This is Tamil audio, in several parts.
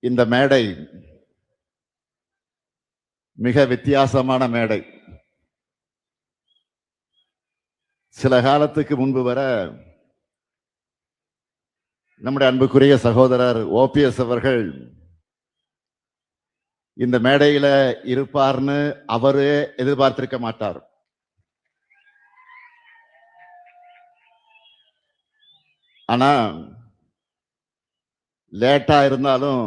இந்த மேடை மிக வித்தியாசமான மேடை. சில காலத்துக்கு முன்பு வர நம்முடைய அன்புக்குரிய சகோதரர் ஓபிஎஸ் அவர்கள் இந்த மேடையில இருப்பார்னு அவரே எதிர்பார்த்திருக்க மாட்டார். ஆனா லேட்டா இருந்தாலும்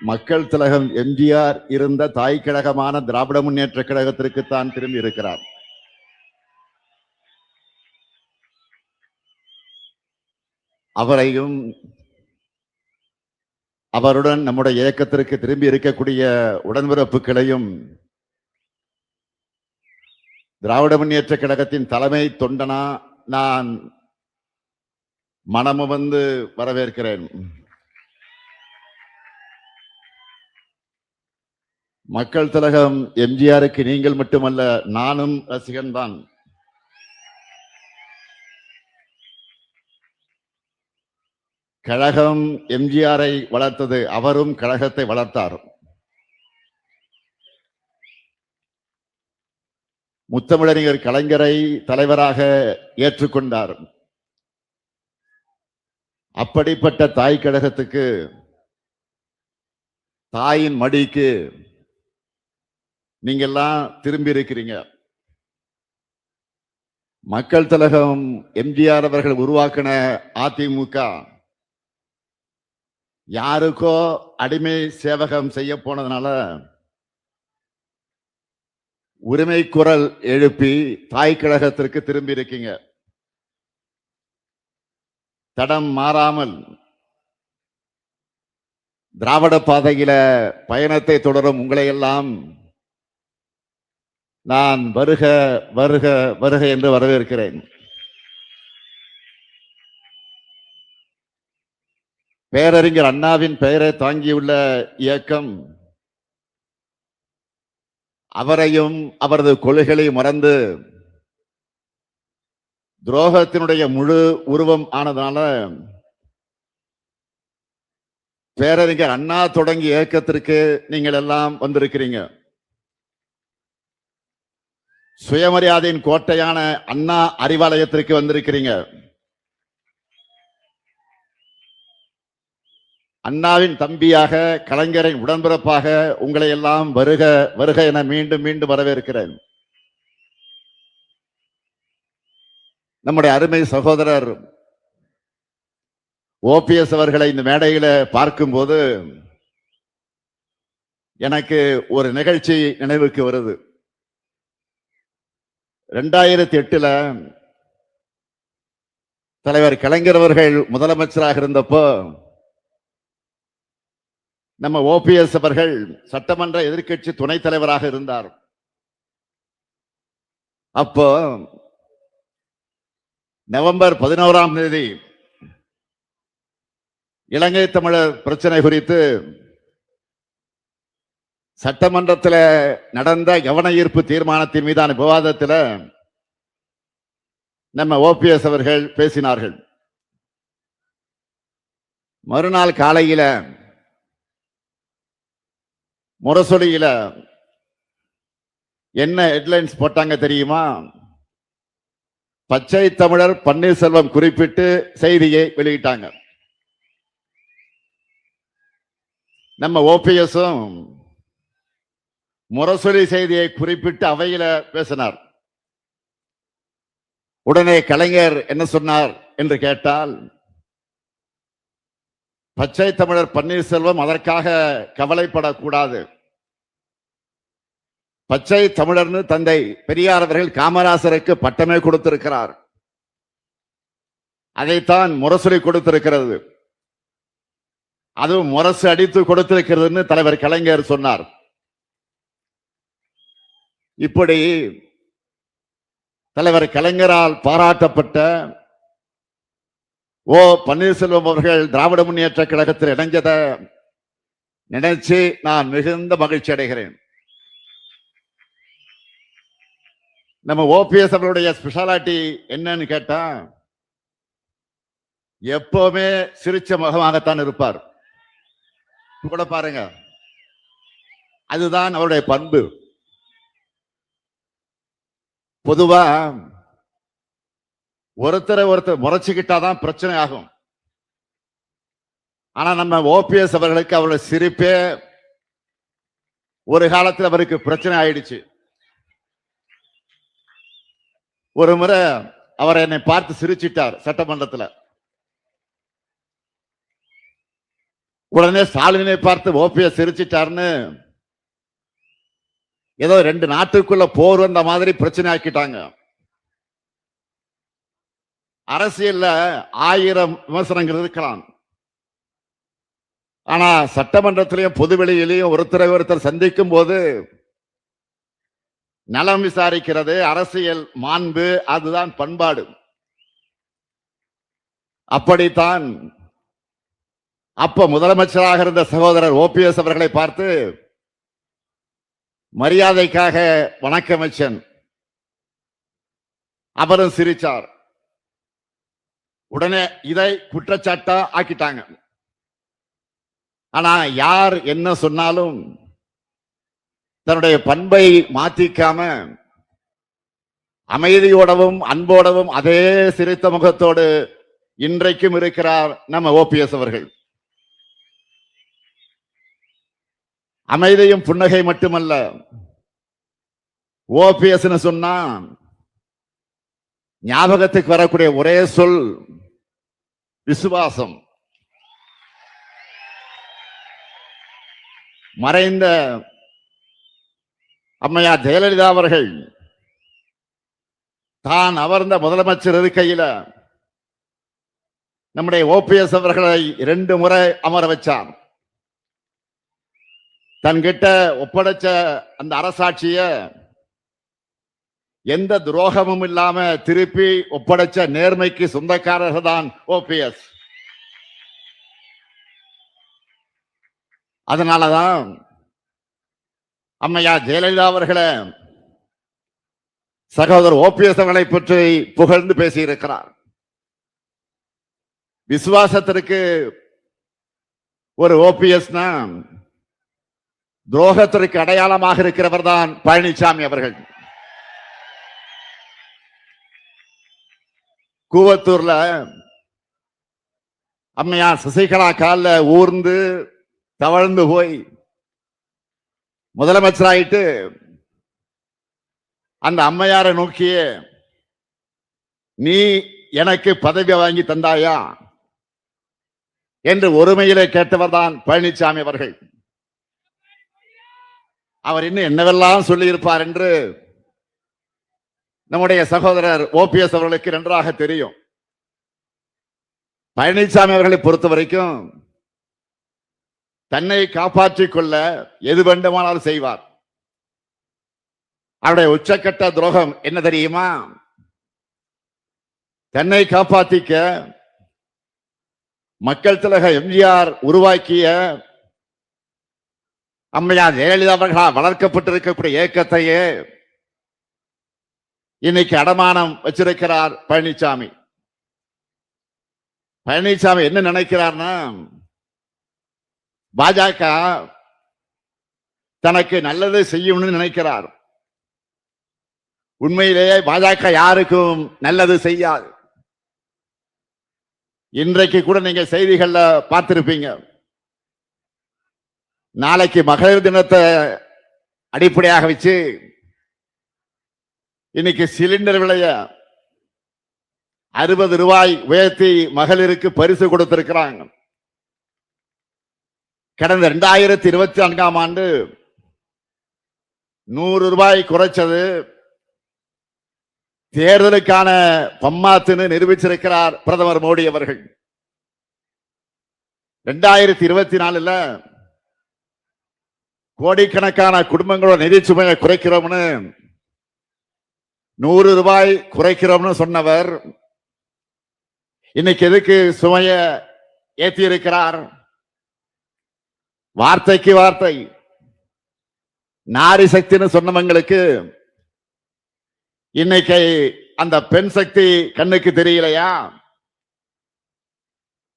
மக்கள் திலகம் எம்ஜிஆர் இருந்த தாய் கழகமான திராவிட முன்னேற்ற கழகத்திற்கு தான் திரும்பி இருக்கிறார். அவரையும் அவருடன் நம்முடைய இயக்கத்திற்கு திரும்பி இருக்கக்கூடிய உடன்பிறப்புகளையும் திராவிட முன்னேற்ற கழகத்தின் தலைமை தொண்டனா நான் மனமு வந்து வரவேற்கிறேன். மக்கள் திலகம் எம்ஜிஆருக்கு நீங்கள் மட்டுமல்ல, நானும் ரசிகன் தான். கழகம் எம்ஜிஆரை வளர்த்தது, அவரும் கழகத்தை வளர்த்தார். முத்தமிழறிஞர் கலைஞரை தலைவராக ஏற்றுக்கொண்டார். அப்படிப்பட்ட தாய் கழகத்துக்கு, தாயின் மடிக்கு நீங்க எல்லாம் திரும்பி இருக்கிறீங்க. மக்கள் திலகம் எம்ஜிஆர் அவர்கள் உருவாக்கின அதிமுக யாருக்கோ அடிமை சேவகம் செய்ய போனதுனால உரிமை குரல் எழுப்பி தாய் கழகத்திற்கு திரும்பி இருக்கீங்க. தடம் மாறாமல் திராவிட பாதையில பயணத்தை தொடரும் உங்களை எல்லாம் நான் வருக வருக வருக என்று வரவேற்கிறேன். பேரறிஞர் அண்ணாவின் பெயரை தாங்கியுள்ள இயக்கம் அவரையும் அவரது கொள்கைகளை மறந்து துரோகத்தினுடைய முழு உருவம் ஆனதுனால பேரறிஞர் அண்ணா தொடங்கிய இயக்கத்திற்கு நீங்கள் எல்லாம் வந்திருக்கிறீங்க. சுயமரியாதையின் கோட்டையான அண்ணா அறிவாலயத்திற்கு வந்திருக்கிறீங்க. அண்ணாவின் தம்பியாக, கலைஞரின் உடன்பிறப்பாக உங்களை எல்லாம் வருக வருக என மீண்டும் மீண்டும் வரவேற்கிறேன். நம்முடைய அருமை சகோதரர் ஓபிஎஸ் அவர்களை இந்த மேடையில பார்க்கும்போது எனக்கு ஒரு நிகழ்ச்சி நினைவுக்கு வருது. 2008 தலைவர் கலைஞர் அவர்கள் முதலமைச்சராக இருந்தப்போ நம்ம ஓபிஎஸ் அவர்கள் சட்டமன்ற எதிர்க்கட்சி துணைத் தலைவராக இருந்தார். அப்போ நவம்பர் 11 இலங்கை தமிழர் பிரச்சனை குறித்து சட்டமன்றத்தில் நடந்த கவன ஈர்ப்பு தீர்மானத்தின் மீதான விவாதத்தில் நம்ம ஓபிஎஸ் அவர்கள் பேசினார்கள். மறுநாள் காலையில முரசொலியில என்ன ஹெட்லைன்ஸ் போட்டாங்க தெரியுமா? பச்சை தமிழர் பன்னீர்செல்வம் குறிப்பிட்டு செய்தியை வெளியிட்டாங்க. நம்ம ஓபிஎஸும் முரசொலி செய்தியை குறிப்பிட்டு அவையில பேசினார். உடனே கலைஞர் என்ன சொன்னார் என்று கேட்டால், பச்சை தமிழர் பன்னீர்செல்வம் அதற்காக கவலைப்படக்கூடாது. பச்சை தமிழர்னு தந்தை பெரியார் அவர்கள் காமராசருக்கு பட்டமே கொடுத்திருக்கிறார். அதைத்தான் முரசொலி கொடுத்திருக்கிறது. அதுவும் முரசு அடித்து கொடுத்திருக்கிறதுன்னு தலைவர் கலைஞர் சொன்னார். இப்படி தலைவர் கலைஞரால் பாராட்டப்பட்ட ஓ பன்னீர்செல்வம் அவர்கள் திராவிட முன்னேற்ற கழகத்தில் இணைஞ்சதை நினைச்சு நான் மிகுந்த மகிழ்ச்சி அடைகிறேன். நம்ம ஓபிஎஸ் அவருடைய ஸ்பெஷாலிட்டி என்னன்னு கேட்டா, எப்பவுமே சிரிச்ச முகமாகத்தான் இருப்பார். கூட பாருங்க, அதுதான் அவருடைய பண்பு. பொதுவா ஒருத்தரை ஒருத்தர் முறைச்சுக்கிட்டாதான் பிரச்சனை ஆகும். ஆனா நம்ம ஓபிஎஸ் அவர்களுக்கு அவருடைய சிரிப்பே ஒரு காலத்தில் அவருக்கு பிரச்சனை ஆயிடுச்சு. ஒரு முறை அவர் என்னை பார்த்து சிரிச்சிட்டார் சட்டமன்றத்தில். உடனே ஸ்டாலினை பார்த்து ஓபிஎஸ் சிரிச்சிட்டார்னு ஏதோ 2 நாட்டுக்குள்ள போர் வந்த மாதிரி பிரச்சனை ஆக்கிட்டாங்க. அரசியல்ல 1000 விமர்சனங்கள் இருக்கலாம். ஆனா சட்டமன்றத்திலையும் பொதுவெளியிலையும் ஒருத்தர் சந்திக்கும் போது நலம் விசாரிக்கிறது அரசியல் மாண்பு, அதுதான் பண்பாடு. அப்படித்தான் அப்ப முதலமைச்சராக இருந்த சகோதரர் ஓபிஎஸ் அவர்களை பார்த்து மரியாதைக்காக வணக்கம் வச்சன். அவரும் சிரிச்சார். உடனே இதை குற்றச்சாட்டா ஆக்கிட்டாங்க. ஆனா யார் என்ன சொன்னாலும் தன்னுடைய பண்பை மாத்திக்காம அமைதியோடவும் அன்போடவும் அதே சிரித்த முகத்தோடு இன்றைக்கும் இருக்கிறார் நம்ம ஓபிஎஸ் அவர்கள். அமைதியும் புன்னகை மட்டுமல்ல, ஓபிஎஸ் சொன்னா ஞாபகத்துக்கு வரக்கூடிய ஒரே சொல் விசுவாசம். மறைந்த அம்மையார் ஜெயலலிதா அவர்கள் தான் அமர்ந்த முதலமைச்சர் இருக்கையில நம்முடைய ஓபிஎஸ் அவர்களை 2 முறை அமர வச்சார். தன்கிட்ட ஒப்படைச்ச அந்த அரசாட்சிய எந்த துரோகமும் இல்லாம திருப்பி ஒப்படைச்ச நேர்மைக்கு சொந்தக்காரர்கள் தான் ஓபிஎஸ். அதனாலதான் அம்மையா ஜெயலலிதா அவர்களை சகோதரர் ஓபிஎஸ் அவர்களை பற்றி புகழ்ந்து பேசியிருக்கிறார். விசுவாசத்திற்கு ஒரு ஓபிஎஸ்னா துரோகத்திற்கு அடையாளமாக இருக்கிறவர் தான் பழனிசாமி அவர்கள். கூவத்தூர்ல அம்மையார் சசிகலா காலில் ஊர்ந்து தவழ்ந்து போய் முதலமைச்சராயிட்டு அந்த அம்மையாரை நோக்கிய நீ எனக்கு பதவி வாங்கி தந்தாயா என்று ஒருமையிலே கேட்டவர் தான் பழனிசாமி அவர்கள். அவர் இன்னும் என்னவெல்லாம் சொல்லி இருப்பார் என்று நம்முடைய சகோதரர் ஓபிஎஸ் அவர்களுக்கு நன்றாக தெரியும். பழனிசாமி அவர்களை பொறுத்த வரைக்கும் தன்னை காப்பாற்றிக் கொள்ள எது வேண்டுமானாலும் செய்வார். அவருடைய உச்சக்கட்ட துரோகம் என்ன தெரியுமா? தன்னை காப்பாற்றிக்க மக்கள் திலக எம்ஜிஆர் உருவாக்கிய அம்மையார் ஜெயலலிதா அவர்களால் வளர்க்கப்பட்டிருக்கக்கூடிய இயக்கத்தையே இன்னைக்கு அடமானம் வச்சிருக்கிறார் பழனிசாமி. பழனிசாமி என்ன நினைக்கிறார்னா, பாஜக தனக்கு நல்லது செய்யும்னு நினைக்கிறார். உண்மையிலேயே பாஜக யாருக்கும் நல்லது செய்யாது. இன்றைக்கு கூட நீங்க செய்திகள்ல பார்த்திருப்பீங்க. நாளைக்கு மகளிர் தினத்தை அடிப்படையாக வச்சு இன்னைக்கு சிலிண்டர் விலைய 60 ரூபாய் உயர்த்தி மகளிருக்கு பரிசு கொடுத்திருக்கிறாங்க. கடந்த 2024ஆம் ஆண்டு 100 ரூபாய் குறைச்சது தேர்தலுக்கான பம்மாத்துன்னு நிரூபிச்சிருக்கிறார் பிரதமர் மோடி அவர்கள். 2024ல கோடிக்கணக்கான குடும்பங்களோட நிதி சுமையை குறைக்கிறோம்னு 100 ரூபாய் குறைக்கிறோம்னு சொன்னவர் இன்னைக்கு எதுக்கு சுமைய ஏற்றி இருக்கிறார்? வார்த்தைக்கு வார்த்தை நாரி சக்தின்னு சொன்னவங்களுக்கு இன்னைக்கு அந்த பெண் சக்தி கண்ணுக்கு தெரியலையா?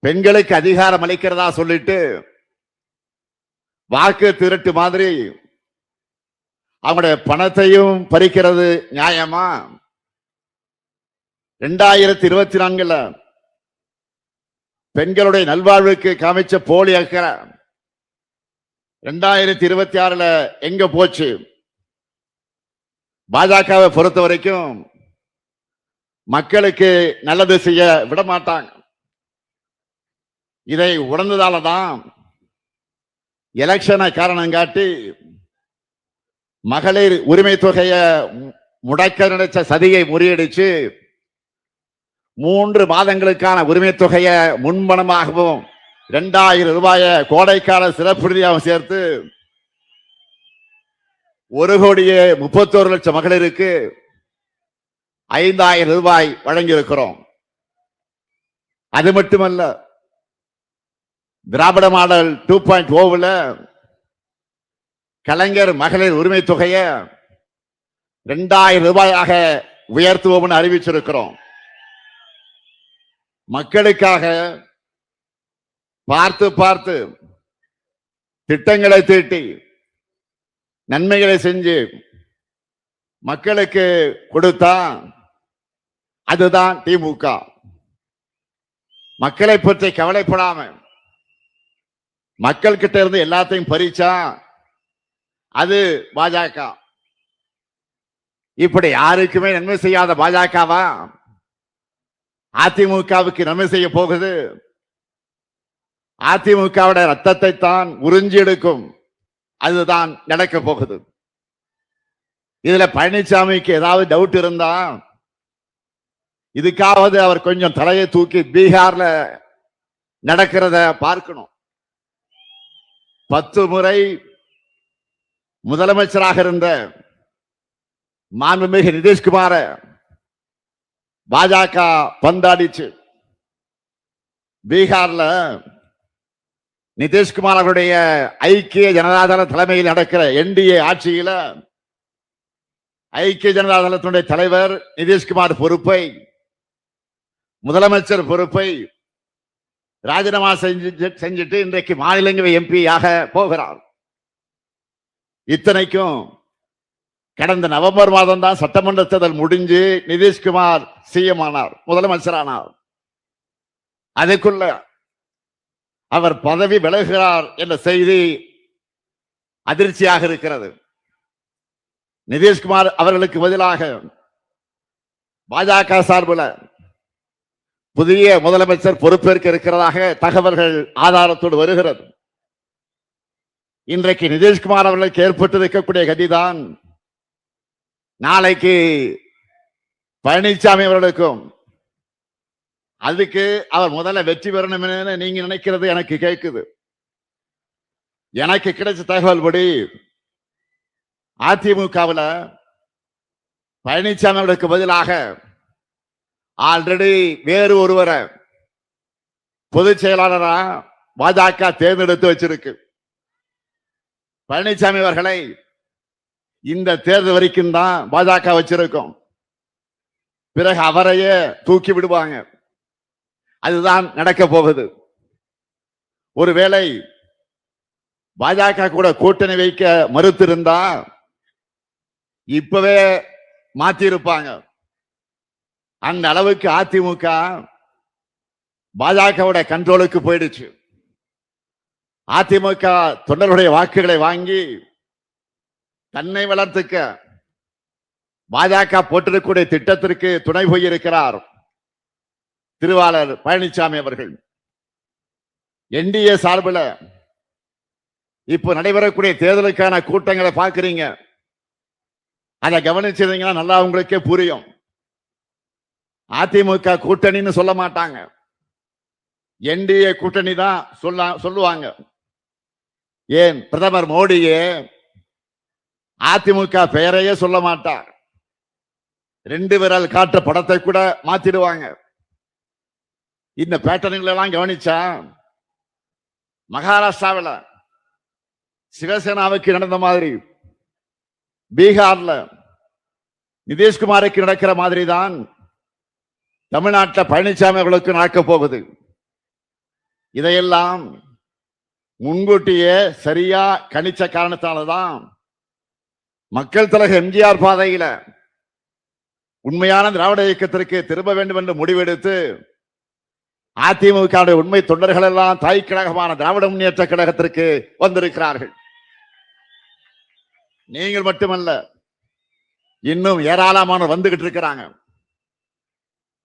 பெண்களுக்கு அதிகாரம் அளிக்கிறதா சொல்லிட்டு வாக்கு திருட்டு மாதிரி அவங்களுடைய பணத்தையும் பறிக்கிறது நியாயமா? 2024 பெண்களுடைய நல்வாழ்வுக்கு காமிச்ச போலி அக்கறை 2026 எங்க போச்சு? பாஜகவை பொறுத்த வரைக்கும் மக்களுக்கு நல்லது செய்ய விட மாட்டாங்க. இதை உணர்ந்ததாலதான் எலெக்ஷனை காரணம் காட்டி மகளிர் உரிமை தொகையை முடக்க நினைச்ச சதியை முறியடிச்சு 3 மாதங்களுக்கான உரிமை தொகையை முன்பணமாகவும் 2000 ரூபாயை கோடைக்கால சிறப்பு நிதியாகவும் சேர்த்து 1,31,00,000 மகளிருக்கு 5,000 ரூபாய் வழங்கியிருக்கிறோம். அது மட்டுமல்ல, திராவிட மாடல் 2.0 கலைஞர் மகளிர் உரிமை தொகையை 2,000 ரூபாயாக உயர்த்துவோம்னு அறிவிச்சிருக்கிறோம். மக்களுக்காக பார்த்து பார்த்து திட்டங்களை தீட்டி நன்மைகளை செஞ்சு மக்களுக்கு கொடுத்தா அதுதான் திமுக. மக்களை பற்றி கவலைப்படாம மக்கள் கிட்ட இருந்து எல்லாத்தையும் பறிச்சா அது பாஜக. இப்படி யாருக்குமே நன்மை செய்யாத பாஜகவா அதிமுகவுக்கு நன்மை செய்ய போகுது? அதிமுகவுடைய ரத்தத்தை தான் உறிஞ்சி எடுக்கும். அதுதான் நடக்க போகுது. இதுல பழனிசாமிக்கு ஏதாவது டவுட் இருந்தா இதுக்காவது அவர் கொஞ்சம் தலையை தூக்கி பீகார்ல நடக்கிறத பார்க்கணும். 10 முறை முதலமைச்சராக இருந்த மாண்புமிகு நிதிஷ்குமார பாஜக பந்தாடிச்சு. பீகார்ல நிதிஷ்குமார் அவருடைய ஐக்கிய ஜனதாதள தலைமையில் நடக்கிற என்டிஏ ஆட்சியில ஐக்கிய ஜனதாதளத்தினுடைய தலைவர் நிதிஷ்குமார் பொறுப்பை, முதலமைச்சர் பொறுப்பை ராஜினாமா செஞ்சுட்டு இன்றைக்கு மாநிலங்களவை எம்பியாக போகிறார். இத்தனைக்கும் கடந்த நவம்பர் மாதம் தான் சட்டமன்ற தேர்தல் முடிஞ்சு நிதிஷ்குமார் சிஎம் ஆனார், முதலமைச்சரானார். அதுக்குள்ள அவர் பதவி விலகுகிறார் என்ற செய்தி அதிர்ச்சியாக இருக்கிறது. நிதிஷ்குமார் அவர்களுக்கு பதிலாக பாஜக சார்பில் புதிய முதலமைச்சர் பொறுப்பேற்க இருக்கிறதாக தகவல்கள் ஆதாரத்தோடு வருகிறது. இன்றைக்கு நிதிஷ்குமார் அவர்களுக்கு ஏற்பட்டிருக்கக்கூடிய கதிதான் நாளைக்கு பழனிசாமி அவர்களுக்கும். அதுக்கு அவர் முதல்ல வெற்றி பெறணும் நீங்க நினைக்கிறது எனக்கு கேட்குது. எனக்கு கிடைச்ச தகவல் படி அதிமுகவில் பழனிசாமி அவர்களுக்கு பதிலாக ஆல்ரெடி வேறு ஒருவரை பொதுச் செயலாளரா பாஜக தேர்ந்தெடுத்து வச்சிருக்கு. பழனிசாமி அவர்களை இந்த தேர்தல் வரைக்கும் தான் பாஜக வச்சிருக்கும். பிறகு அவரையே தூக்கி விடுவாங்க. அதுதான் நடக்க போகுது. ஒருவேளை பாஜக கூட கூட்டணி வைக்க மறுத்திருந்தா இப்பவே மாத்தி இருப்பாங்க. அந்த அளவுக்கு அதிமுக பாஜகவுடைய கண்ட்ரோலுக்கு போயிடுச்சு. அதிமுக தொண்டர்களுடைய வாக்குகளை வாங்கி தன்னை வளர்த்துக்க பாஜக போட்டிருக்கக்கூடிய திட்டத்திற்கு துணை போயிருக்கிறார் திருவாளர் பழனிசாமி அவர்கள். என்டிஏ சார்பில் இப்போ நடைபெறக்கூடிய தேர்தலுக்கான கூட்டங்களை பார்க்கிறீங்க. அதை கவனிச்சிருந்தீங்கன்னா நல்லா உங்களுக்கே புரியும். அதிமுக கூட்டணின்னு சொல்ல மாட்டாங்க, என்டிஏ கூட்டணி தான் சொல்லுவாங்க. ஏன் பிரதமர் மோடியே அதிமுக பெயரையே சொல்ல மாட்டார். 2 விரல் காட்டுற படத்தை கூட மாத்திடுவாங்க. இந்த பேட்டர்ன்கள் எல்லாம் கவனிச்சா மகாராஷ்டிராவில் சிவசேனாவுக்கு நடந்த மாதிரி பீகார்ல நிதிஷ்குமாருக்கு நடக்கிற மாதிரி தான் தமிழ்நாட்டில் பழனிசாமி அவர்களுக்கு நடக்க போகுது. இதையெல்லாம் முன்கூட்டியே சரியா கணிச்ச காரணத்தால்தான் மக்கள் தலைவர் எம்ஜிஆர் பாதையில உண்மையான திராவிட இயக்கத்திற்கு திரும்ப வேண்டும் என்று முடிவெடுத்து அதிமுக உண்மை தொண்டர்கள் எல்லாம் தாய் கழகமான திராவிட முன்னேற்ற கழகத்திற்கு வந்திருக்கிறார்கள். நீங்கள் மட்டுமல்ல, இன்னும் ஏராளமான வந்துகிட்டு இருக்கிறாங்க.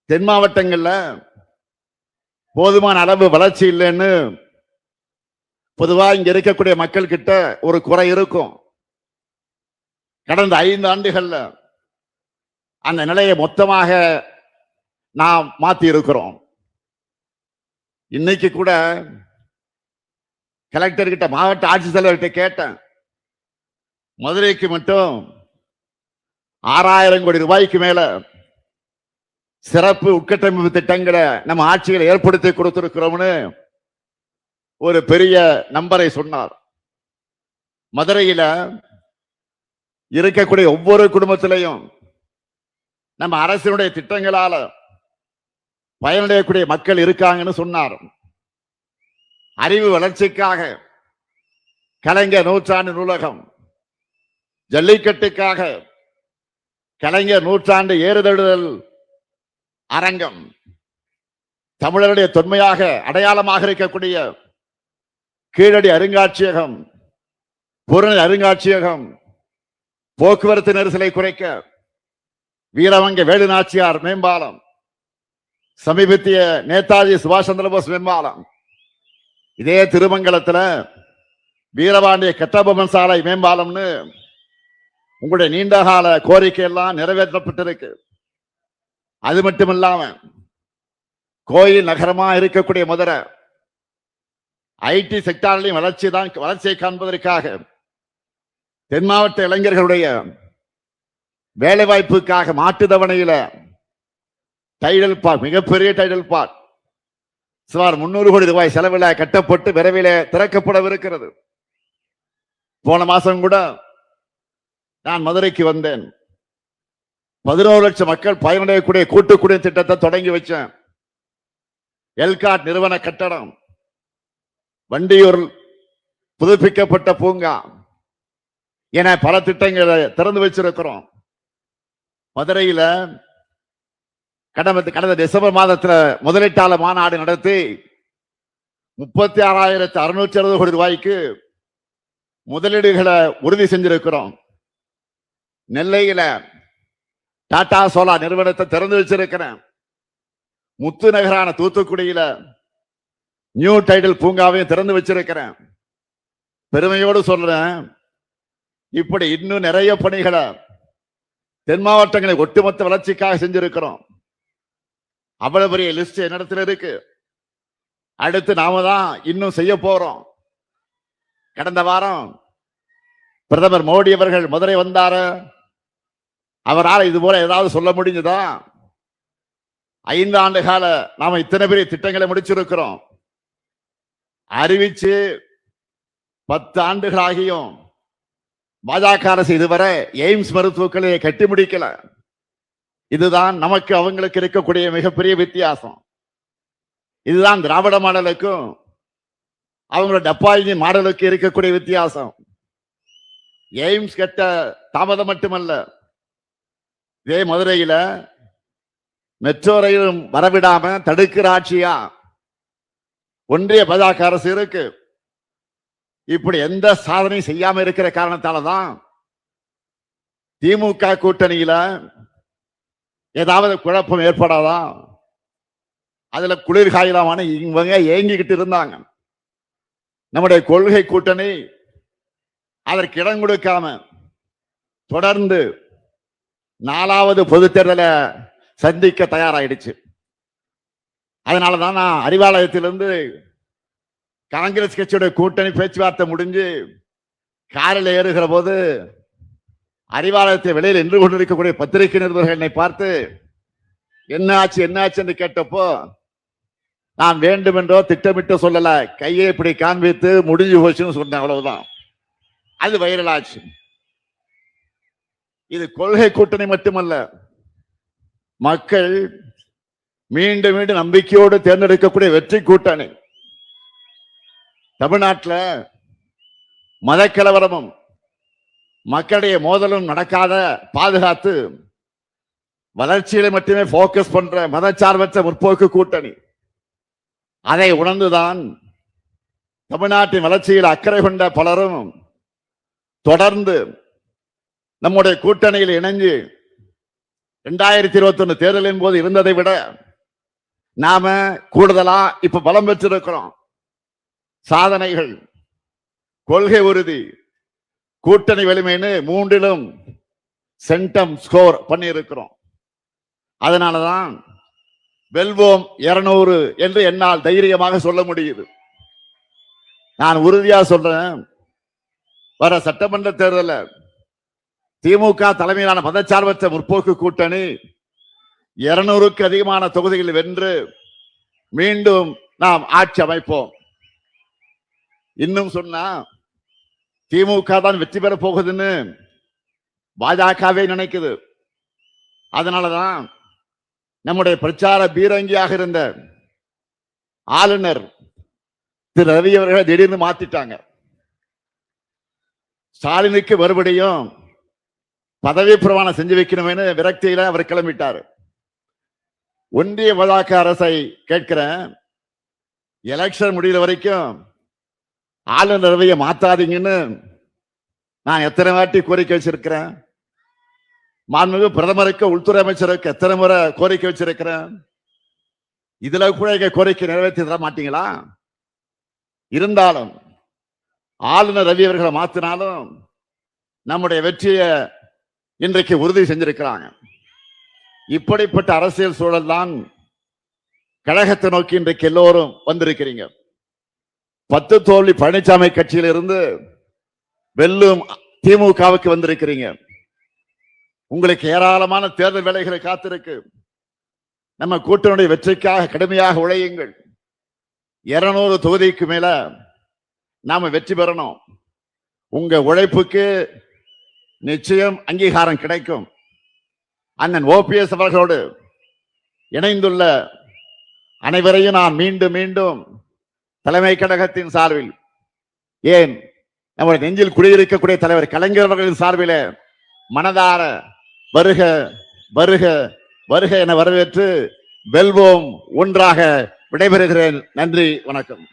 தென் மாவட்டங்கள்ல போதுமான அளவு வளர்ச்சி இல்லைன்னு பொதுவா இங்க இருக்கக்கூடிய மக்கள் கிட்ட ஒரு குறை இருக்கும். கடந்த 5 ஆண்டுகள்ல அந்த நிலையை மொத்தமாக நாம் மாத்தி இருக்கிறோம். இன்னைக்கு கூட கலெக்டர் கிட்ட, மாவட்ட ஆட்சித்தலைவர்கிட்ட கேட்டேன். மதுரைக்கு மட்டும் 6000 கோடி ரூபாய்க்கு மேல சிறப்பு உட்கட்டமைப்பு திட்டங்களை நம்ம ஆட்சிகளை ஏற்படுத்தி கொடுத்திருக்கிறோம்னு ஒரு பெரிய நம்பரை சொன்னார். மதுரையில இருக்கக்கூடிய ஒவ்வொரு குடும்பத்திலையும் நம்ம அரசினுடைய திட்டங்களால பயனடையக்கூடிய மக்கள் இருக்காங்கன்னு சொன்னார். அறிவு வளர்ச்சிக்காக கலைஞர் நூற்றாண்டு நூலகம், ஜல்லிக்கட்டுக்காக கலைஞர் நூற்றாண்டு ஏறுதழுதல் அரங்கம், தமிழருடைய தொன்மையாக அடையாளமாக இருக்கக்கூடிய கீழடி அருங்காட்சியகம், புறநெறி அருங்காட்சியகம், போக்குவரத்து நெரிசலை குறைக்க வீரவங்க வேலுநாச்சியார் மேம்பாலம், சமீபத்திய நேதாஜி சுபாஷ் சந்திரபோஸ் மேம்பாலம், இதே திருமங்கலத்துல வீரபாண்டிய கட்டபொம்மன் சாலை மேம்பாலம்னு உங்களுடைய நீண்டகால கோரிக்கை எல்லாம் நிறைவேற்றப்பட்டிருக்கு. அது மட்டும் இல்லாம கோயில் நகரமா இருக்கக்கூடிய மதுரை ஐடி செக்டாரிலையும் வளர்ச்சியை காண்பதற்காக தென் மாவட்ட இளைஞர்களுடைய வேலை வாய்ப்புக்காக மாட்டுத்தவணையில டைடல் பார்க், மிகப்பெரிய டைடல் பார்க் சுமார் 300 கோடி ரூபாய் செலவில் கட்டப்பட்டு விரைவில் திறக்கப்படவிருக்கிறது. போன மாசம் கூட நான் மதுரைக்கு வந்தேன். 11 லட்சம் மக்கள் பயனடையக்கூடிய கூட்டு குடிநீர் திட்டத்தை தொடங்கி வச்சேன். எல்காட் நிறுவன கட்டடம், வண்டியூர் புதுப்பிக்கப்பட்ட பூங்கா என பல திட்டங்களை திறந்து வச்சிருக்கிறோம். மதுரையில கடந்த டிசம்பர் மாதத்துல முதலீட்டாளர் மாநாடு நடத்தி 36,660 கோடி ரூபாய்க்கு முதலீடுகளை உறுதி செஞ்சிருக்கிறோம். நெல்லையில டாடா சோலார் நிறுவனத்தை திறந்து வச்சிருக்கிறேன். முத்து நகரான தூத்துக்குடியில நியூ டைடல் பூங்காவையும் திறந்து வச்சிருக்கிறேன். பெருமையோடு சொல்றேன், இப்படி இன்னும் நிறைய பணிகளை தென் மாவட்டங்களை ஒட்டுமொத்த வளர்ச்சிக்காக செஞ்சிருக்கிறோம். அவ்வளவு பெரிய லிஸ்ட் என்னிடத்துல இருக்கு. அடுத்து நாம தான் இன்னும் செய்ய போறோம். கடந்த வாரம் பிரதமர் மோடி அவர்கள் மதுரை வந்தாரு. அவரால் இது போல ஏதாவது சொல்ல முடிஞ்சதா? 5 ஆண்டு கால நாம இத்தனை பெரிய திட்டங்களை முடிச்சிருக்கிறோம். அறிவிச்சு 10 ஆண்டுகளாகியும் பாஜக அரசு இதுவரை எய்ம்ஸ் மருத்துவக் கல்லூரியை கட்டி முடிக்கல. இதுதான் நமக்கு அவங்களுக்கு இருக்கக்கூடிய மிகப்பெரிய வித்தியாசம். இதுதான் திராவிட மாடலுக்கும் அவங்களோட டப்பாயினி மாடலுக்கு இருக்கக்கூடிய வித்தியாசம். எய்ம்ஸ் கட்ட தாமதம் மட்டுமல்ல, இதே மதுரையில மெட்ரோ ரயிலும் வரவிடாம தடுக்கிற ஆட்சியா ஒன்றிய பாஜக அரசு இருக்கு. இப்படி எந்த சாதனையும் செய்யாம இருக்கிற காரணத்தாலதான் திமுக கூட்டணியில ஏதாவது குழப்பம் ஏற்படாதா? அதுல குளிர்காயலாமான இவங்க ஏங்கிக்கிட்டு இருந்தாங்க. நம்முடைய கொள்கை கூட்டணி அதற்கு இடம் கொடுக்காம தொடர்ந்து 4வது பொதுத் தேர்தலை சந்திக்க தயாராயிடுச்சு. அதனாலதான் நான் அறிவாலயத்திலிருந்து காங்கிரஸ் கட்சியுடைய கூட்டணி பேச்சுவார்த்தை முடிஞ்சு காரில் ஏறுகிற போது அறிவாலயத்தை வெளியில் நின்று கொண்டிருக்கக்கூடிய பத்திரிகை நிருபர்கள் என்னை பார்த்து என்ன ஆச்சு என்று கேட்டப்போ நான் வேண்டுமென்றோ திட்டமிட்டு சொல்லல, கையை இப்படி காண்பித்து முடிஞ்சு போச்சுன்னு சொன்னேன். அவ்வளவுதான். அது வைரல் ஆச்சு. இது கொள்கை கூட்டணி மட்டுமல்ல, மக்கள் மீண்டும் மீண்டும் நம்பிக்கையோடு தேர்ந்தெடுக்கக்கூடிய வெற்றி கூட்டணி. தமிழ்நாட்டில் மதக்கலவரமும் மக்களுடைய மோதலும் நடக்காத பாதுகாத்து வளர்ச்சியில மட்டுமே போக்கஸ் பண்ற மதச்சார்பற்ற முற்போக்கு கூட்டணி. அதை உணர்ந்துதான் தமிழ்நாட்டின் வளர்ச்சியில் அக்கறை கொண்ட பலரும் தொடர்ந்து நம்முடைய கூட்டணியில் இணைஞ்சு 2021 தேர்தலின் போது இருந்ததை விட நாம கூடுதலா இப்ப பலம் பெற்றிருக்கிறோம். சாதனைகள், கொள்கை உறுதி, கூட்டணி வலிமைன்னு மூன்றிலும் சென்டம் ஸ்கோர் பண்ணி இருக்கிறோம். அதனாலதான் வெல்வோம் 200 என்று என்னால் தைரியமாக சொல்ல முடியுது. நான் உறுதியா சொல்றேன், வர சட்டமன்ற தேர்தலில் திமுக தலைமையிலான மதச்சார்பற்ற முற்போக்கு கூட்டணி 200க்கு அதிகமான தொகுதிகளில் வென்று மீண்டும் நாம் ஆட்சி அமைப்போம். இன்னும் சொன்னா திமுக தான் வெற்றி பெற போகுதுன்னு பாஜகவே நினைக்குது. அதனாலதான் நம்முடைய பிரச்சார பீரங்கியாக இருந்த ஆளுநர் திரு ரவி அவர்களை திடீர்னு மாத்திட்டாங்க. ஸ்டாலினுக்கு மறுபடியும் பதவி பிரமாணம் செஞ்சு வைக்கணும்னு விரக்தியில அவர் கிளம்பிட்டார். ஒன்றிய பாஜக அரசை கேட்கிறேன், எலெக்ஷன் முடிகிற வரைக்கும் ஆளுநர் ரவியை மாத்தாதீங்கன்னு நான் எத்தனை வாட்டி கோரிக்கை வச்சிருக்கிறேன். மாண்புமிகு பிரதமருக்கு, உள்துறை அமைச்சருக்கு எத்தனை முறை கோரிக்கை வச்சிருக்கிறேன். இதுல கூட கோரிக்கை நிறைவேற்றி தர மாட்டீங்களா? இருந்தாலும் ஆளுநர் ரவி அவர்களை மாத்தினாலும் நம்முடைய வெற்றியை இன்றைக்கு உறுதி செஞ்சிருக்கிறாங்க. இப்படிப்பட்ட அரசியல் சூழல் தான் கழகத்தை நோக்கி இன்றைக்கு எல்லோரும் வந்திருக்கிறீங்க. 10 தோல்வி பழனிசாமி கட்சியில் இருந்து வெல்லும் திமுகவுக்கு வந்திருக்கிறீங்க. உங்களுக்கு ஏராளமான தேர்தல் வேலைகளை காத்திருக்கு. நம்ம கூட்டணியுடைய வெற்றிக்காக கடுமையாக உழையுங்கள். 200 தொகுதிக்கு மேல நாம வெற்றி பெறணும். உங்க உழைப்புக்கு நிச்சயம் அங்கீகாரம் கிடைக்கும். அண்ணன் ஓபிஎஸ் அவர்களோடு இணைந்துள்ள அனைவரையும் நான் மீண்டும் மீண்டும் தலைமை கழகத்தின் சார்பில், ஏன் நம்முடைய நெஞ்சில் குடியிருக்கக்கூடிய தலைவர் கலைஞர் அவர்களின் சார்பில் மனதார வருக வருக வருக என வரவேற்று வெல்வோம் ஒன்றாக விடைபெறுகிறேன். நன்றி, வணக்கம்.